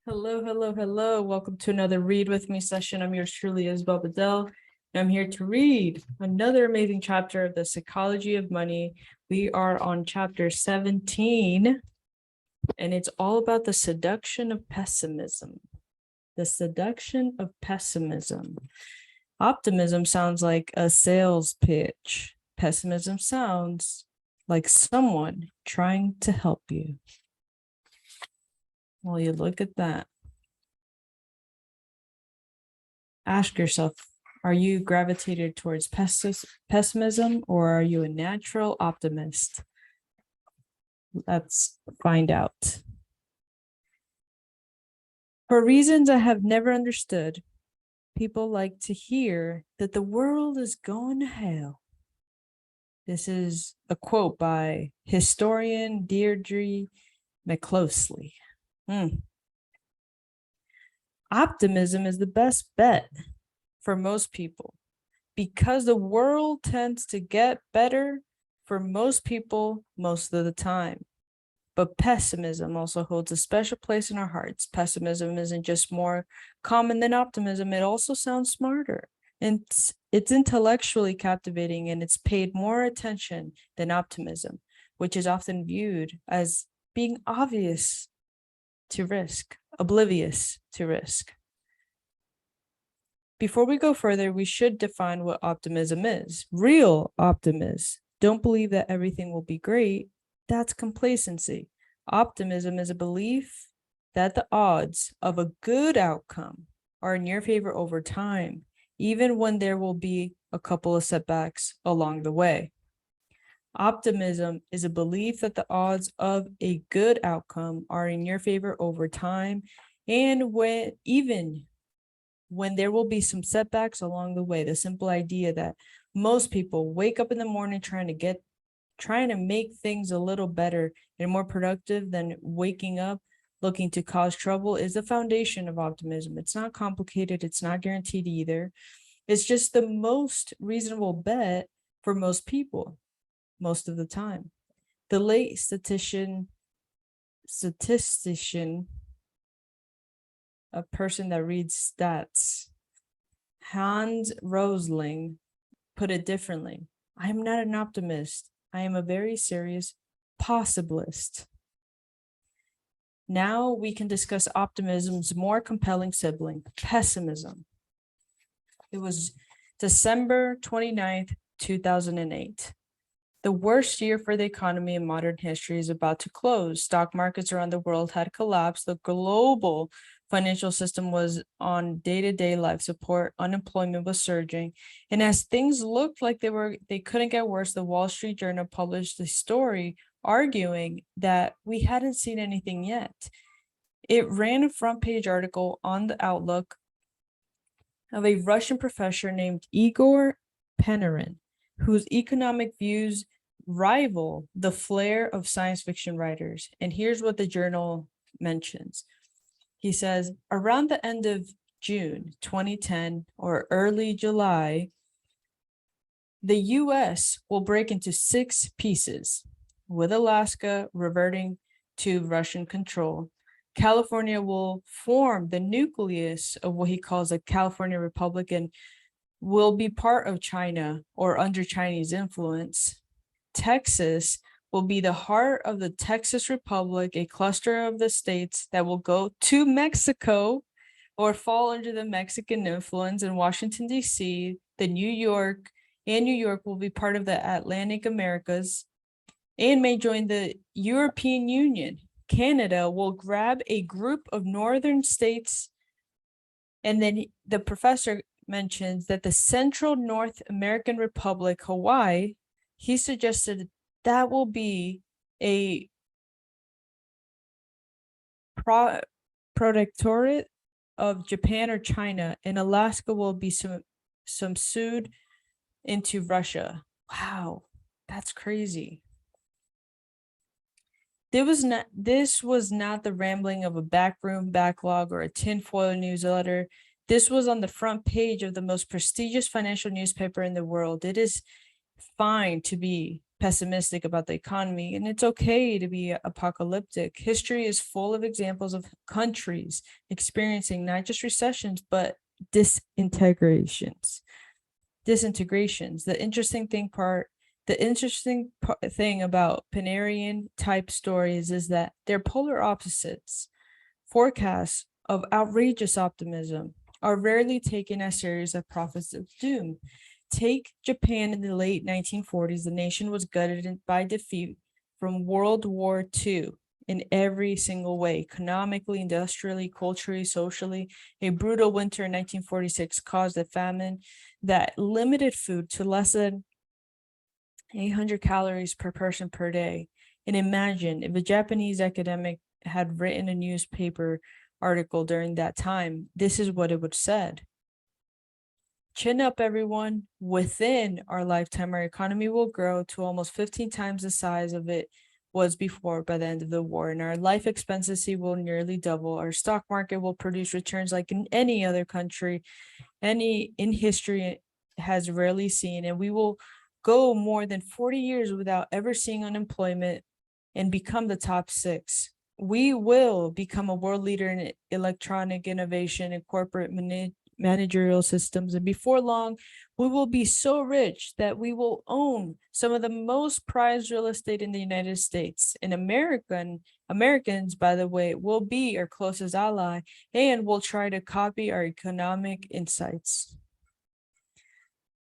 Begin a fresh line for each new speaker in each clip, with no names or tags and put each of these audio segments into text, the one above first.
Hello, hello, hello. Welcome to another Read With Me session. I'm yours truly, Isabel Bedell, and I'm here to read another amazing chapter of The Psychology of Money. We are on chapter 17, and it's all about the seduction of pessimism. The seduction of pessimism. Optimism sounds like a sales pitch. Pessimism sounds like someone trying to help you. Well, you look at that. Ask yourself, are you gravitated towards pessimism or are you a natural optimist? Let's find out. For reasons I have never understood, people like to hear that the world is going to hell. This is a quote by historian Deirdre McCloskey. Optimism is the best bet for most people because the world tends to get better for most people most of the time. But pessimism also holds a special place in our hearts. Pessimism isn't just more common than optimism, it also sounds smarter. And it's intellectually captivating, and it's paid more attention than optimism, which is often viewed as being obvious to risk, oblivious to risk. Before we go further, we should define what optimism is. Real optimists don't believe that everything will be great. That's complacency. Optimism is a belief that the odds of a good outcome are in your favor over time, even when there will be a couple of setbacks along the way. Optimism is a belief that the odds of a good outcome are in your favor over time, and even when there will be some setbacks along the way. The simple idea that most people wake up in the morning trying to make things a little better and more productive than waking up looking to cause trouble is the foundation of optimism. It's not complicated. It's not guaranteed either. It's just the most reasonable bet for most people most of the time. The late statistician, a person that reads stats, Hans Rosling, put it differently. I am not an optimist. I am a very serious possibilist. Now we can discuss optimism's more compelling sibling, pessimism. It was December 29th, 2008. The worst year for the economy in modern history is about to close. Stock markets around the world had collapsed. The global financial system was on day-to-day life support. Unemployment was surging. And as things looked like they couldn't get worse, the Wall Street Journal published a story arguing that we hadn't seen anything yet. It ran a front-page article on the Outlook of a Russian professor named Igor Panarin, whose economic views rival the flair of science fiction writers. And here's what the journal mentions. He says, around the end of June 2010 or early July, the US will break into 6 pieces, with Alaska reverting to Russian control. California will form the nucleus of what he calls a California Republic and will be part of China or under Chinese influence. Texas will be the heart of the Texas Republic, a cluster of the states that will go to Mexico or fall under the Mexican influence. In Washington, D.C., New York will be part of the Atlantic Americas and may join the European Union. Canada will grab a group of northern states, and then the professor mentions that the Central North American Republic, Hawaii, he suggested that will be a protectorate of Japan or China, and Alaska will be subsumed into Russia. Wow, that's crazy. This was not the rambling of a backroom backlog or a tinfoil newsletter. This was on the front page of the most prestigious financial newspaper in the world. It is fine to be pessimistic about the economy, and it's okay to be apocalyptic. History is full of examples of countries experiencing not just recessions, but disintegrations. The interesting thing about Pinerian type stories is that they're polar opposites. Forecasts of outrageous optimism are rarely taken as serious as prophets of doom. Take Japan in the late 1940s. The nation was gutted by defeat from World War II in every single way, economically, industrially, culturally, socially. A brutal winter in 1946 caused a famine that limited food to less than 800 calories per person per day. And imagine if a Japanese academic had written a newspaper article during that time, this is what it would have said. Chin up, everyone. Within our lifetime, our economy will grow to almost 15 times the size of it was before by the end of the war, and our life expectancy will nearly double. Our stock market will produce returns like in any other country, any in history has rarely seen, and we will go more than 40 years without ever seeing unemployment and become the top 6. We will become a world leader in electronic innovation and corporate managerial systems, and before long we will be so rich that we will own some of the most prized real estate in the United States. And Americans, by the way, will be our closest ally and will try to copy our economic insights.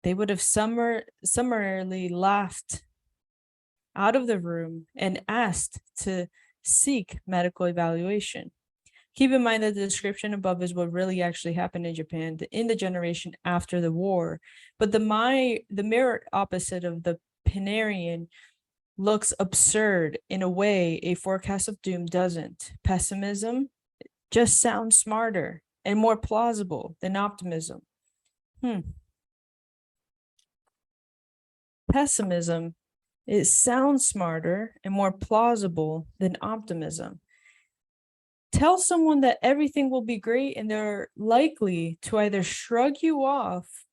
They would have summarily laughed out of the room and asked to seek medical evaluation. Keep in mind that the description above is what really actually happened in Japan in the generation after the war. But the mirror opposite of the Pinerian looks absurd in a way a forecast of doom doesn't. Pessimism just sounds smarter and more plausible than optimism. Pessimism, it sounds smarter and more plausible than optimism. Tell someone that everything will be great and they're likely to either shrug you off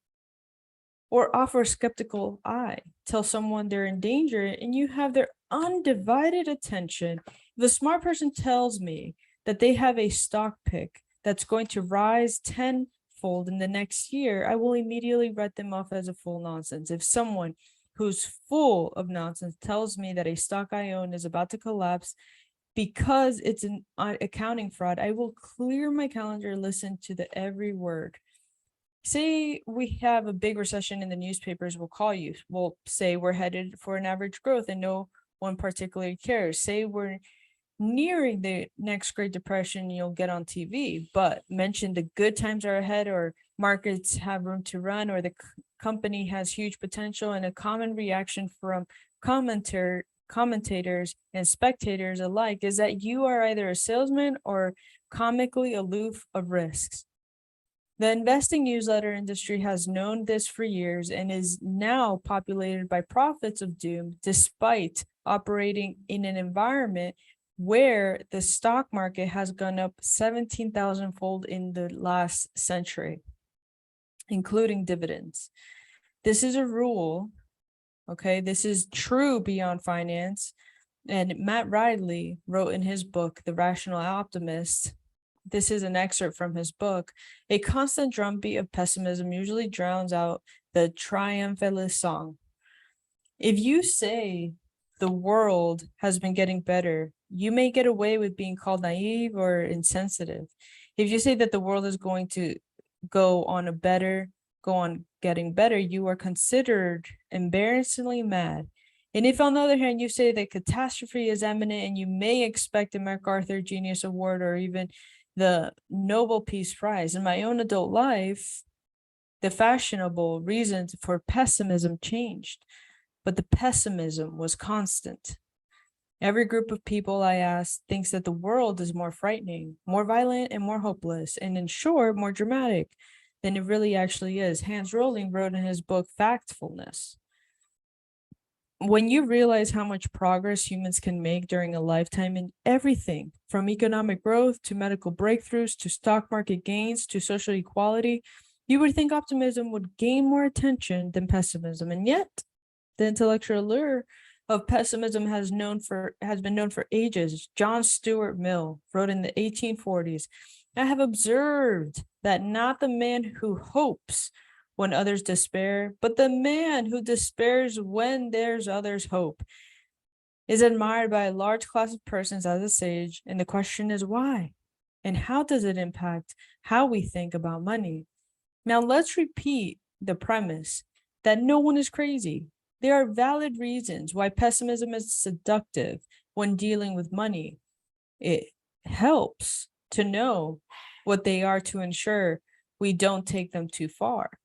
or offer a skeptical eye. Tell someone they're in danger and you have their undivided attention. If a smart person tells me that they have a stock pick that's going to rise tenfold in the next year, I will immediately write them off as a full nonsense. If someone who's full of nonsense tells me that a stock I own is about to collapse because it's an accounting fraud, I will clear my calendar, listen to the every word. Say we have a big recession in the newspapers, we'll call you. We'll say we're headed for an average growth and no one particularly cares. Say we're nearing the next Great Depression, you'll get on TV, but mention the good times are ahead or markets have room to run or the company has huge potential. And a common reaction from commentators and spectators alike is that you are either a salesman or comically aloof of risks. The investing newsletter industry has known this for years and is now populated by prophets of doom, despite operating in an environment where the stock market has gone up 17,000-fold in the last century, including dividends. This is a rule. Okay, this is true beyond finance. And Matt Ridley wrote in his book, The Rational Optimist, this is an excerpt from his book, a constant drumbeat of pessimism usually drowns out the triumphalist song. If you say the world has been getting better, you may get away with being called naive or insensitive. If you say that the world is going to go on getting better, you are considered embarrassingly mad. And if, on the other hand, you say that catastrophe is imminent and you may expect a MacArthur Genius Award or even the Nobel Peace Prize, in my own adult life, the fashionable reasons for pessimism changed, but the pessimism was constant. Every group of people I asked thinks that the world is more frightening, more violent, and more hopeless, and in short, more dramatic than it really actually is. Hans Rosling wrote in his book, Factfulness. When you realize how much progress humans can make during a lifetime in everything, from economic growth to medical breakthroughs to stock market gains to social equality, you would think optimism would gain more attention than pessimism. And yet, the intellectual allure of pessimism has been known for ages. John Stuart Mill wrote in the 1840s, "I have observed that not the man who hopes when others despair, but the man who despairs when there's others hope, is admired by a large class of persons as a sage, and the question is why? And how does it impact how we think about money?" Now let's repeat the premise that no one is crazy. There are valid reasons why pessimism is seductive when dealing with money. It helps to know what they are to ensure we don't take them too far.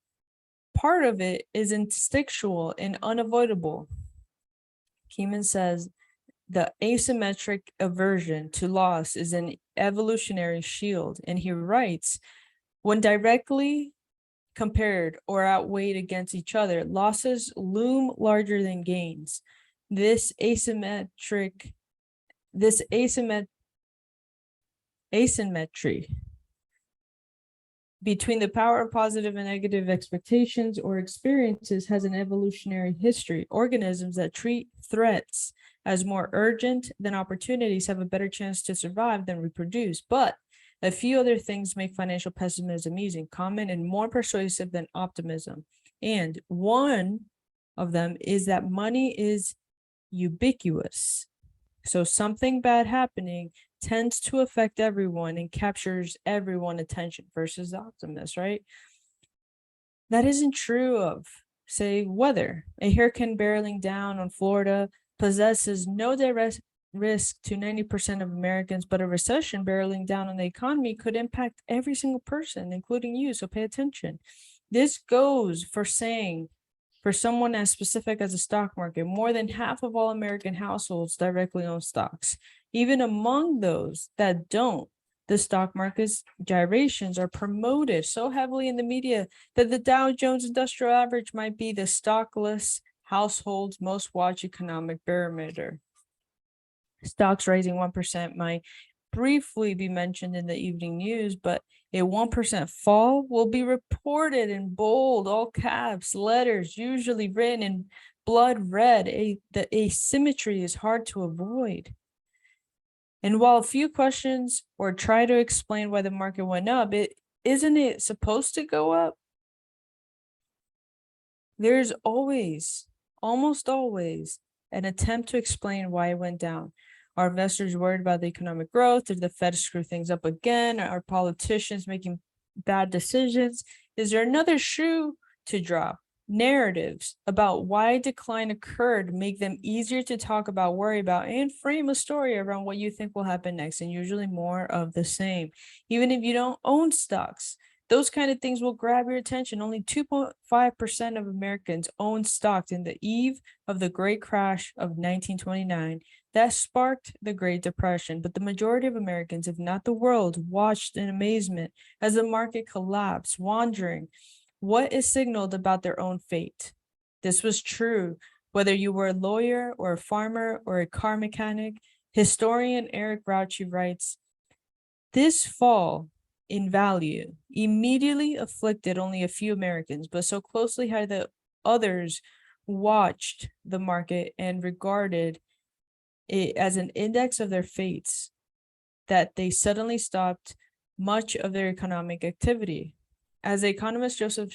Part of it is instinctual and unavoidable. Keeman says the asymmetric aversion to loss is an evolutionary shield, and he writes, when directly compared or outweighed against each other, losses loom larger than gains. This asymmetry between the power of positive and negative expectations or experiences has an evolutionary history. Organisms that treat threats as more urgent than opportunities have a better chance to survive than reproduce. But a few other things make financial pessimism easy, common, and more persuasive than optimism. And one of them is that money is ubiquitous. So something bad happening tends to affect everyone and captures everyone's attention versus the optimist, right? That isn't true of, say, weather. A hurricane barreling down on Florida possesses no direct risk to 90% of Americans, but a recession barreling down on the economy could impact every single person, including you, so pay attention. This goes for saying, for someone as specific as the stock market, more than half of all American households directly own stocks. Even among those that don't, the stock market's gyrations are promoted so heavily in the media that the Dow Jones Industrial Average might be the stockless household's most watched economic barometer. Stocks rising 1% might briefly be mentioned in the evening news, but a 1% fall will be reported in bold, all caps, letters, usually written in blood red. The asymmetry is hard to avoid. And while few questions or try to explain why the market went up, isn't it supposed to go up? There's always, almost always, an attempt to explain why it went down. Are investors worried about the economic growth? Did the Fed screw things up again? Are politicians making bad decisions? Is there another shoe to drop? Narratives about why decline occurred make them easier to talk about, worry about, and frame a story around what you think will happen next, and usually more of the same. Even if you don't own stocks, those kind of things will grab your attention. Only 2.5% of Americans own stocks in the eve of the Great Crash of 1929. That sparked the Great Depression, but the majority of Americans, if not the world, watched in amazement as the market collapsed, wondering what is signaled about their own fate. This was true whether you were a lawyer or a farmer or a car mechanic. Historian Eric Rauchi writes, this fall in value immediately afflicted only a few Americans, but so closely had the others watched the market and regarded it as an index of their fates that they suddenly stopped much of their economic activity. As the economist Joseph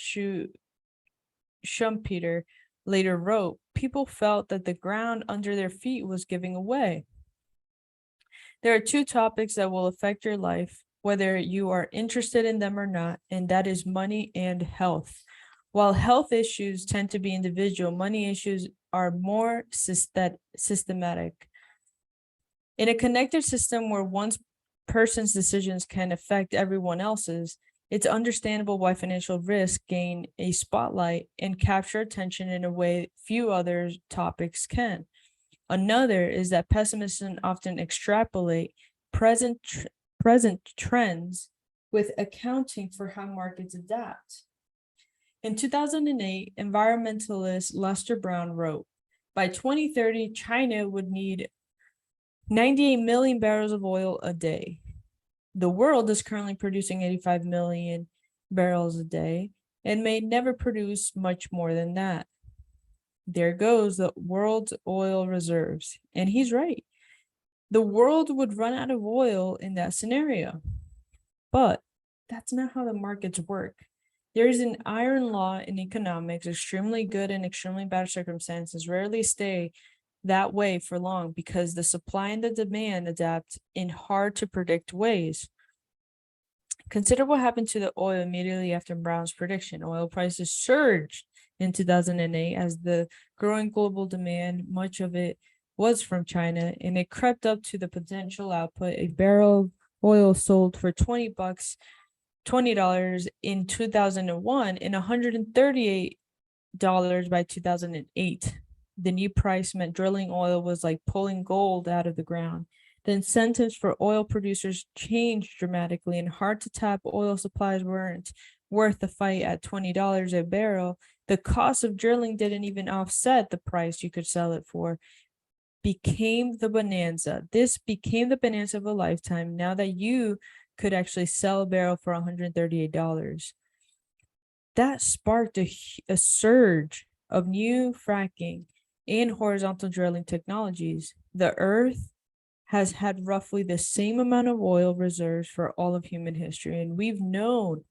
Schumpeter later wrote, people felt that the ground under their feet was giving away. There are two topics that will affect your life, whether you are interested in them or not, and that is money and health. While health issues tend to be individual, money issues are more systematic. In a connected system where one person's decisions can affect everyone else's, it's understandable why financial risk gain a spotlight and capture attention in a way few other topics can. Another is that pessimists often extrapolate present trends with accounting for how markets adapt. In 2008, environmentalist Lester Brown wrote, by 2030, China would need 98 million barrels of oil a day. The world is currently producing 85 million barrels a day and may never produce much more than that. There goes the world's oil reserves. And he's right. The world would run out of oil in that scenario. But that's not how the markets work. There is an iron law in economics: extremely good and extremely bad circumstances rarely stay that way for long because the supply and the demand adapt in hard to predict ways. Consider what happened to the oil immediately after Brown's prediction. Oil prices surged in 2008 as the growing global demand, much of it was from China, and it crept up to the potential output. A barrel of oil sold for $20 in 2001 and $138 by 2008. The new price meant drilling oil was like pulling gold out of the ground. The incentives for oil producers changed dramatically, and hard to tap oil supplies weren't worth the fight at $20 a barrel. The cost of drilling didn't even offset the price you could sell it for. Became the bonanza. This became the bonanza of a lifetime now that you could actually sell a barrel for $138. That sparked a surge of new fracking and horizontal drilling technologies. The earth has had roughly the same amount of oil reserves for all of human history, and we've known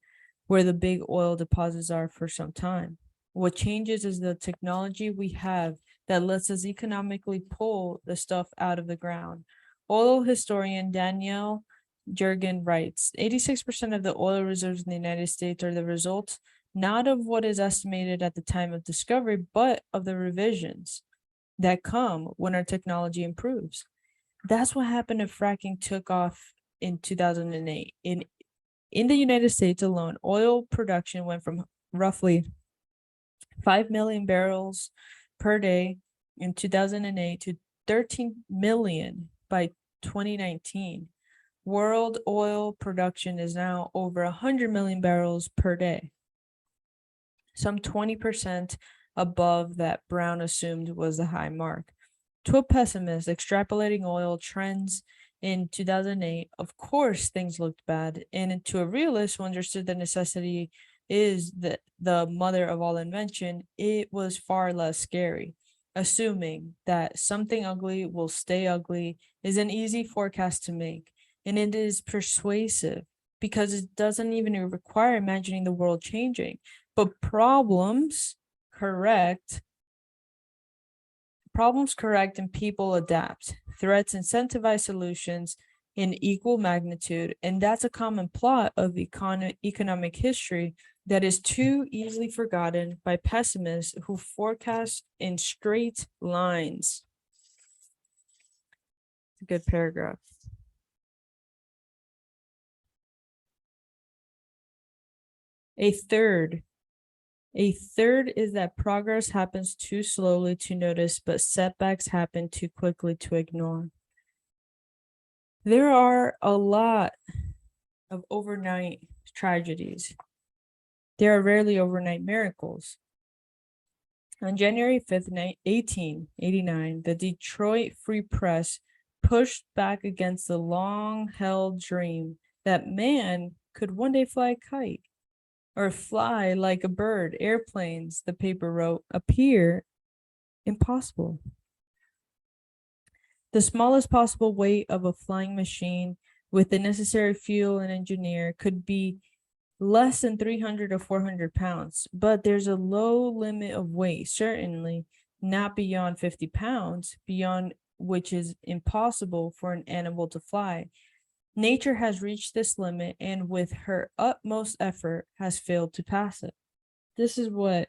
where the big oil deposits are for some time. What changes is the technology we have that lets us economically pull the stuff out of the ground. Oil historian Danielle Jurgen writes, 86% of the oil reserves in the United States are the result not of what is estimated at the time of discovery, but of the revisions that come when our technology improves. That's what happened if fracking took off in 2008. In the United States alone, oil production went from roughly 5 million barrels per day in 2008 to 13 million by 2019. World oil production is now over 100 million barrels per day, some 20% above that Brown assumed was the high mark. To a pessimist extrapolating oil trends in 2008, of course things looked bad, and to a realist who understood the necessity is the mother of all invention, it was far less scary. Assuming that something ugly will stay ugly is an easy forecast to make, and it is persuasive because it doesn't even require imagining the world changing, but problems correct and people adapt. Threats incentivize solutions in equal magnitude, and that's a common plot of economic history that is too easily forgotten by pessimists who forecast in straight lines. It's a good paragraph. A third is that progress happens too slowly to notice, but setbacks happen too quickly to ignore. There are a lot of overnight tragedies. There are rarely overnight miracles. On January 5th, 1889, the Detroit Free Press pushed back against the long-held dream that man could one day fly a kite or fly like a bird. Airplanes, the paper wrote, appear impossible. The smallest possible weight of a flying machine with the necessary fuel and engineer could be less than 300 or 400 pounds, but there's a low limit of weight, certainly not beyond 50 pounds, beyond which is impossible for an animal to fly. Nature has reached this limit and with her utmost effort has failed to pass it. This is what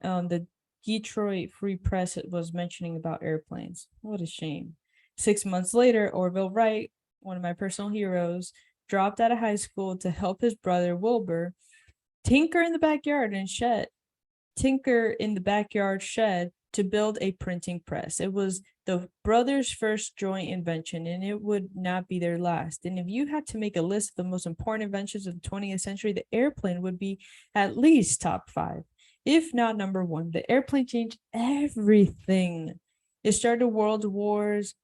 the Detroit Free Press was mentioning about airplanes. What a shame. 6 months later, Orville Wright, one of my personal heroes, dropped out of high school to help his brother Wilbur tinker in the backyard shed to build a printing press. It was the brothers' first joint invention, and it would not be their last. And if you had to make a list of the most important inventions of the 20th century, the airplane would be at least top 5, if not number 1. The airplane changed everything. It started world wars.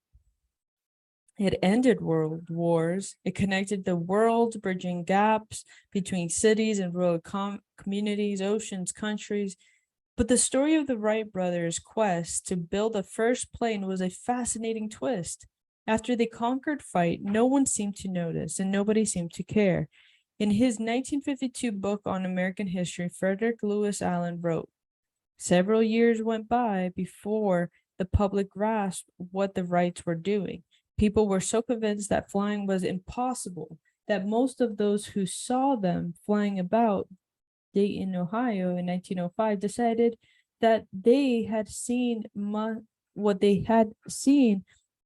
It ended world wars. It connected the world, bridging gaps between cities and rural communities, oceans, countries. But the story of the Wright brothers' quest to build the first plane was a fascinating twist. After they conquered flight, no one seemed to notice and nobody seemed to care. In his 1952 book on American history, Frederick Lewis Allen wrote, "Several years went by before the public grasped what the Wrights were doing. People were so convinced that flying was impossible that most of those who saw them flying about Dayton, Ohio in 1905 decided that what they had seen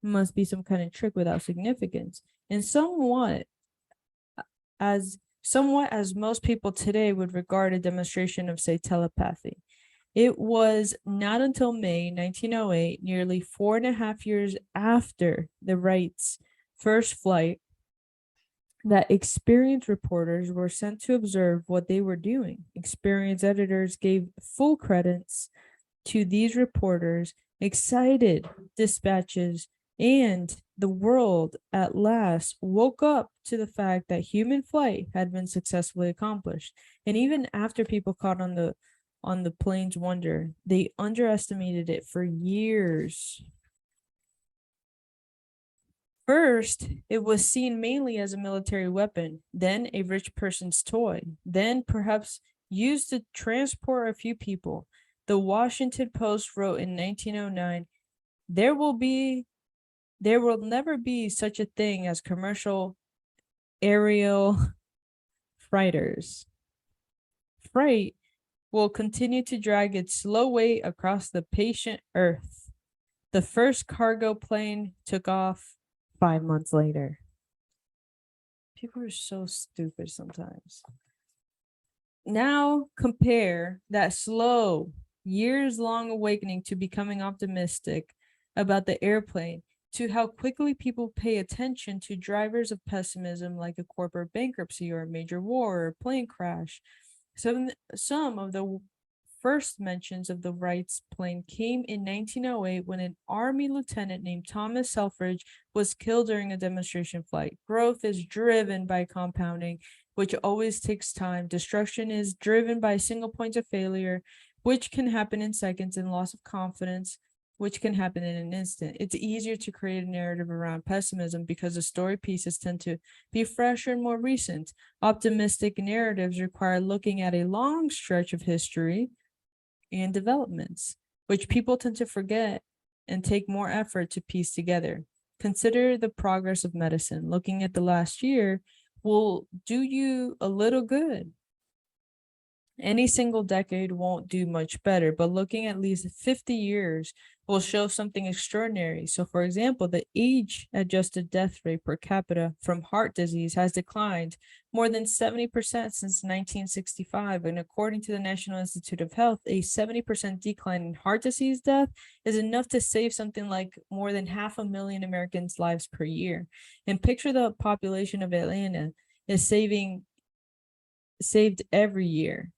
must be some kind of trick without significance. And somewhat as most people today would regard a demonstration of, say, telepathy. It was not until May 1908, nearly 4.5 years after the Wrights' first flight, that experienced reporters were sent to observe what they were doing. Experienced editors gave full credence to these reporters, excited dispatches, and the world at last woke up to the fact that human flight had been successfully accomplished. And even after people caught on the plane's wonder, they underestimated it for years. First, it was seen mainly as a military weapon, then a rich person's toy, then perhaps used to transport a few people. The Washington Post wrote in 1909, there will never be such a thing as commercial aerial freighters. Freight will continue to drag its slow weight across the patient earth. The first cargo plane took off 5 months later. People are so stupid sometimes. Now compare that slow, years-long awakening to becoming optimistic about the airplane to how quickly people pay attention to drivers of pessimism like a corporate bankruptcy or a major war or a plane crash. Some of the first mentions of the Wrights plane came in 1908 when an Army lieutenant named Thomas Selfridge was killed during a demonstration flight. Growth is driven by compounding, which always takes time. Destruction is driven by single points of failure, which can happen in seconds, and loss of confidence, which can happen in an instant. It's easier to create a narrative around pessimism because the story pieces tend to be fresher and more recent. Optimistic narratives require looking at a long stretch of history and developments, which people tend to forget and take more effort to piece together. Consider the progress of medicine. Looking at the last year will do you a little good. Any single decade won't do much better, but looking at least 50 years will show something extraordinary. So, for example, the age-adjusted death rate per capita from heart disease has declined more than 70% since 1965. And according to the National Institute of Health, a 70% decline in heart disease death is enough to save something like more than 500,000 Americans' lives per year. And picture the population of Atlanta is saved every year.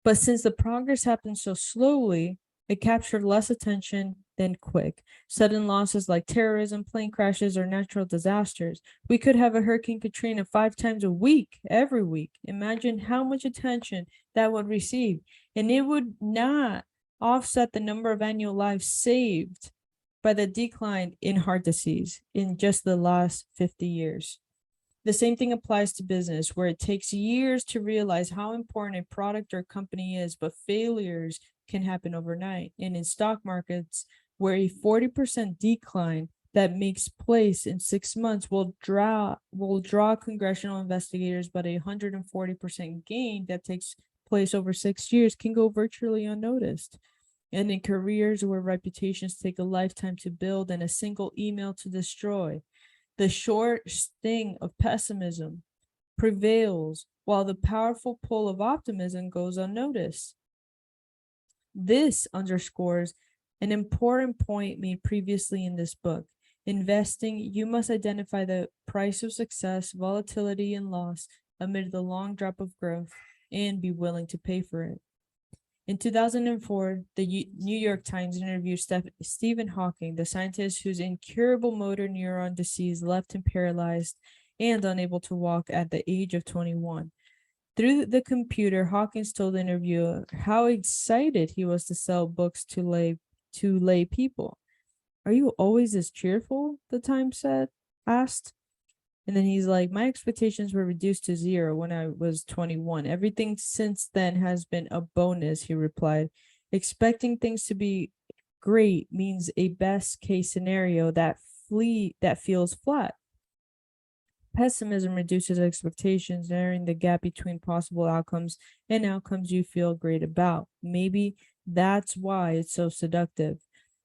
But since the progress happened so slowly, it captured less attention than quick. Sudden losses like terrorism, plane crashes, or natural disasters. We could have a Hurricane Katrina 5 times a week, every week. Imagine how much attention that would receive. And it would not offset the number of annual lives saved by the decline in heart disease in just the last 50 years. The same thing applies to business, where it takes years to realize how important a product or company is, but failures can happen overnight. And in stock markets, where a 40% decline that makes place in 6 months will draw congressional investigators, but a 140% gain that takes place over 6 years can go virtually unnoticed. And in careers where reputations take a lifetime to build and a single email to destroy, the short sting of pessimism prevails while the powerful pull of optimism goes unnoticed. This underscores an important point made previously in this book. Investing, you must identify the price of success, volatility, and loss amid the long drop of growth and be willing to pay for it. In 2004, the New York Times interviewed Stephen Hawking, the scientist whose incurable motor neuron disease left him paralyzed and unable to walk at the age of 21. Through the computer, Hawkins told the interviewer how excited he was to sell books to lay people. Are you always this cheerful? The Times asked. And then he's like, my expectations were reduced to 0 when I was 21. Everything since then has been a bonus, he replied. Expecting things to be great means a best case scenario that feels flat. Pessimism reduces expectations, narrowing the gap between possible outcomes and outcomes you feel great about. Maybe that's why it's so seductive.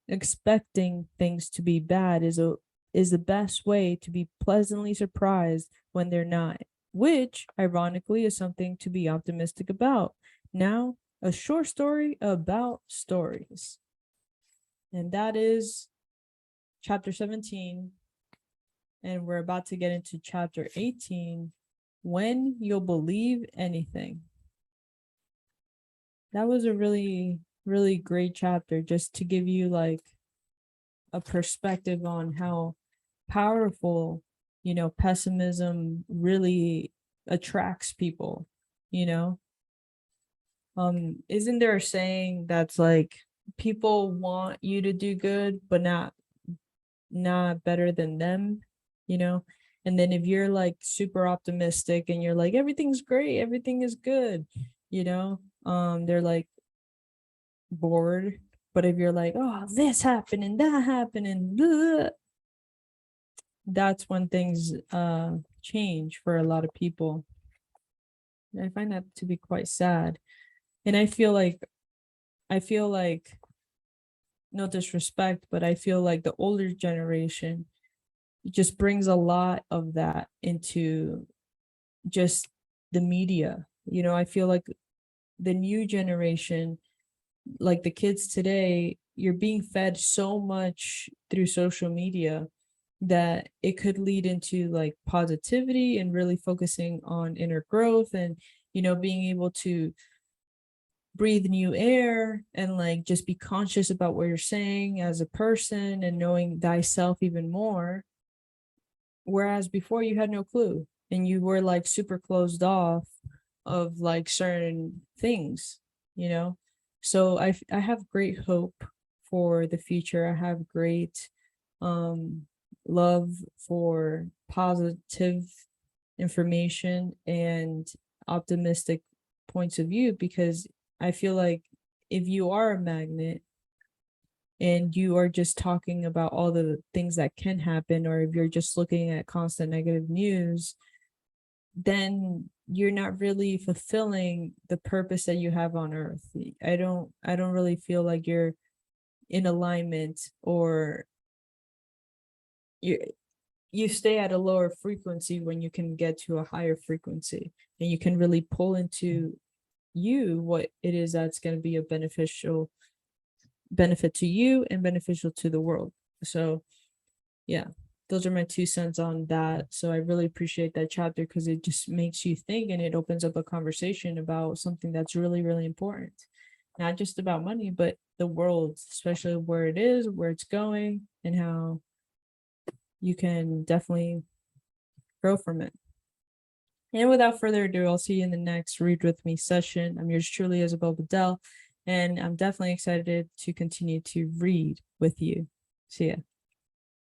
Expecting things to be bad is the best way to be pleasantly surprised when they're not, which ironically is something to be optimistic about. Now, a short story about stories. And that is chapter 17. And we're about to get into chapter 18, when you'll believe anything. That was a really, really great chapter, just to give you like a perspective on how powerful, pessimism really attracts people, isn't there a saying that's like, people want you to do good, but not better than them, and then if you're like super optimistic and you're like, everything's great, everything is good, they're like bored. But if you're like, oh, this happened and that happened and blah, that's when things change for a lot of people. I find that to be quite sad. And I feel like no disrespect, but I feel like the older generation just brings a lot of that into just the media. I feel like the new generation, like the kids today, you're being fed so much through social media that it could lead into like positivity and really focusing on inner growth and, being able to breathe new air and like just be conscious about what you're saying as a person and knowing thyself even more. Whereas before you had no clue and you were like super closed off of like certain things, So I have great hope for the future. I have great love for positive information and optimistic points of view, because I feel like if you are a magnet and you are just talking about all the things that can happen, or if you're just looking at constant negative news, then you're not really fulfilling the purpose that you have on earth. I don't really feel like you're in alignment, or you stay at a lower frequency when you can get to a higher frequency, and you can really pull into you what it is that's going to be a benefit to you and beneficial to the world. So yeah, those are my 2 cents on that. So I really appreciate that chapter, because it just makes you think and it opens up a conversation about something that's really, really important. Not just about money, but the world, especially where it is, where it's going, and how you can definitely grow from it. And without further ado, I'll see you in the next Read With Me session. I'm yours truly, Isabel Bedell, and I'm definitely excited to continue to read with you. See ya.